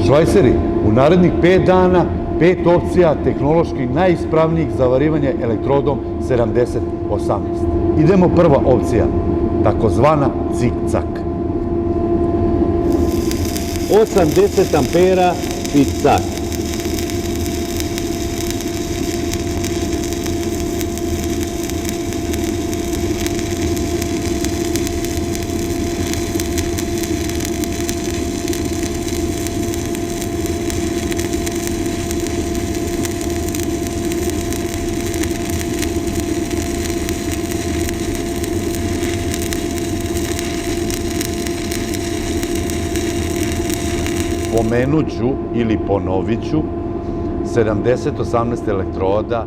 Švajceri, u narednih 5 dana 5 opcija tehnološki najispravnijih za varivanje elektrodom 70-18. Idemo prva opcija, takozvana cik-cak. 80 ampera cik-cak. Pomenuću ili ponovit ću 70-18 elektroda